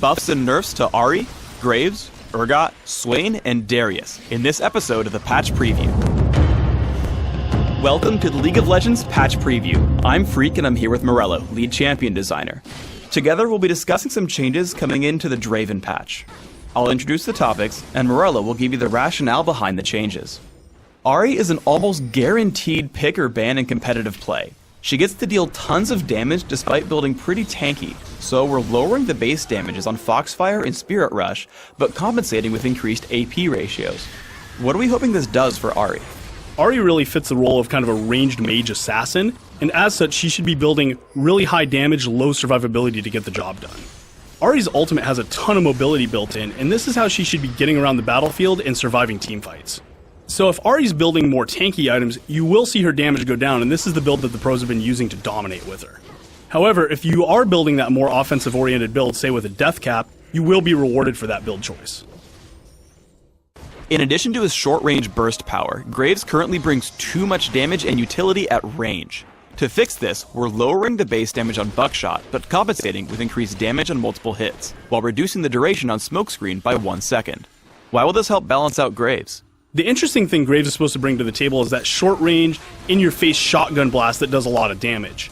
buffs and nerfs to Ahri, Graves, Urgot, Swain, and Darius in this episode of the Patch Preview. Welcome to the League of Legends Patch Preview. I'm Freak and I'm here with Morello, lead champion designer. Together we'll be discussing some changes coming into the Draven patch. I'll introduce the topics, and Morello will give you the rationale behind the changes. Ahri is an almost guaranteed pick or ban in competitive play. She gets to deal tons of damage despite building pretty tanky, so we're lowering the base damages on Foxfire and Spirit Rush, but compensating with increased AP ratios. What are we hoping this does for Ahri? Ahri really fits the role of kind of a ranged mage assassin, and as such she should be building really high damage, low survivability to get the job done. Ahri's ultimate has a ton of mobility built in, and this is how she should be getting around the battlefield and surviving teamfights. So if Ahri's building more tanky items, you will see her damage go down, and this is the build that the pros have been using to dominate with her. However, if you are building that more offensive-oriented build, say with a death cap, you will be rewarded for that build choice. In addition to his short-range burst power, Graves currently brings too much damage and utility at range. To fix this, we're lowering the base damage on Buckshot, but compensating with increased damage on multiple hits, while reducing the duration on Smokescreen by 1 second. Why will this help balance out Graves? The interesting thing Graves is supposed to bring to the table is that short-range, in-your-face shotgun blast that does a lot of damage.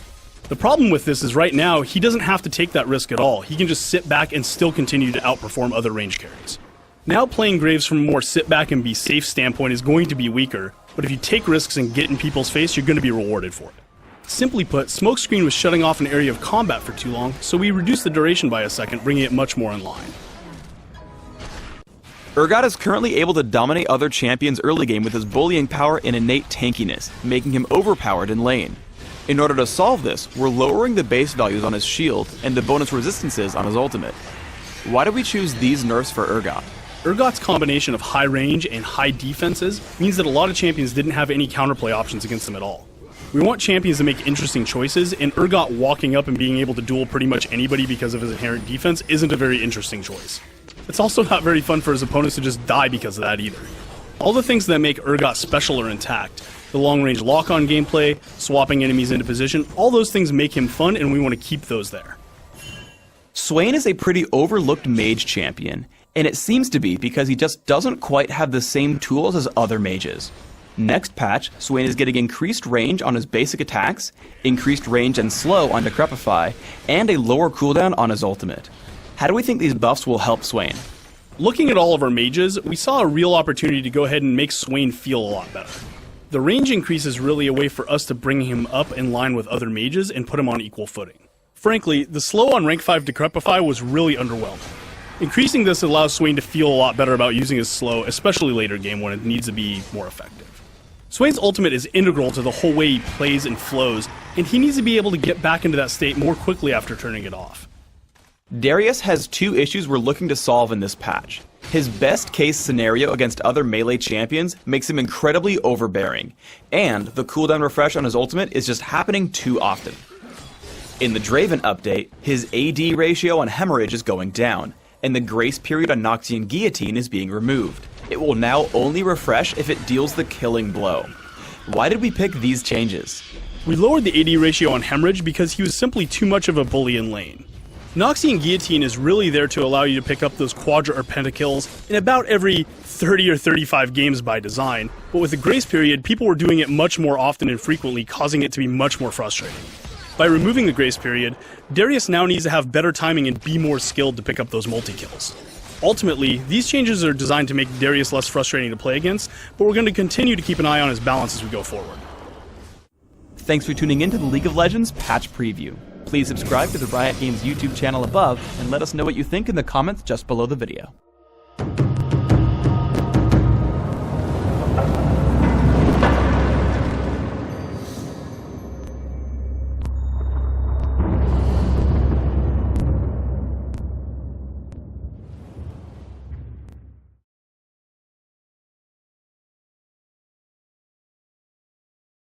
The problem with this is right now, he doesn't have to take that risk at all. He can just sit back and still continue to outperform other range carries. Now playing Graves from a more sit-back-and-be-safe standpoint is going to be weaker, but if you take risks and get in people's face, you're going to be rewarded for it. Simply put, Smokescreen was shutting off an area of combat for too long, so we reduced the duration by a second, bringing it much more in line. Urgot is currently able to dominate other champions early game with his bullying power and innate tankiness, making him overpowered in lane. In order to solve this, we're lowering the base values on his shield and the bonus resistances on his ultimate. Why did we choose these nerfs for Urgot? Urgot's combination of high range and high defenses means that a lot of champions didn't have any counterplay options against them at all. We want champions to make interesting choices, and Urgot walking up and being able to duel pretty much anybody because of his inherent defense isn't a very interesting choice. It's also not very fun for his opponents to just die because of that either. All the things that make Urgot special are intact. The long-range lock-on gameplay, swapping enemies into position, all those things make him fun, and we want to keep those there. Swain is a pretty overlooked mage champion, and it seems to be because he just doesn't quite have the same tools as other mages. Next patch, Swain is getting increased range on his basic attacks, increased range and slow on Decrepify, and a lower cooldown on his ultimate. How do we think these buffs will help Swain? Looking at all of our mages, we saw a real opportunity to go ahead and make Swain feel a lot better. The range increase is really a way for us to bring him up in line with other mages and put him on equal footing. Frankly, the slow on rank 5 Decrepify was really underwhelming. Increasing this allows Swain to feel a lot better about using his slow, especially later game when it needs to be more effective. Swain's ultimate is integral to the whole way he plays and flows, and he needs to be able to get back into that state more quickly after turning it off. Darius has two issues we're looking to solve in this patch. His best case scenario against other melee champions makes him incredibly overbearing, and the cooldown refresh on his ultimate is just happening too often. In the Draven update, his AD ratio on Hemorrhage is going down, and the grace period on Noxian Guillotine is being removed. It will now only refresh if it deals the killing blow. Why did we pick these changes? We lowered the AD ratio on Hemorrhage because he was simply too much of a bully in lane. Noxian Guillotine is really there to allow you to pick up those quadra or pentakills in about every 30 or 35 games by design, but with the grace period, people were doing it much more often and frequently, causing it to be much more frustrating. By removing the grace period, Darius now needs to have better timing and be more skilled to pick up those multi-kills. Ultimately, these changes are designed to make Darius less frustrating to play against, but we're going to continue to keep an eye on his balance as we go forward. Thanks for tuning in to the League of Legends Patch Preview. Please subscribe to the Riot Games YouTube channel above and let us know what you think in the comments just below the video.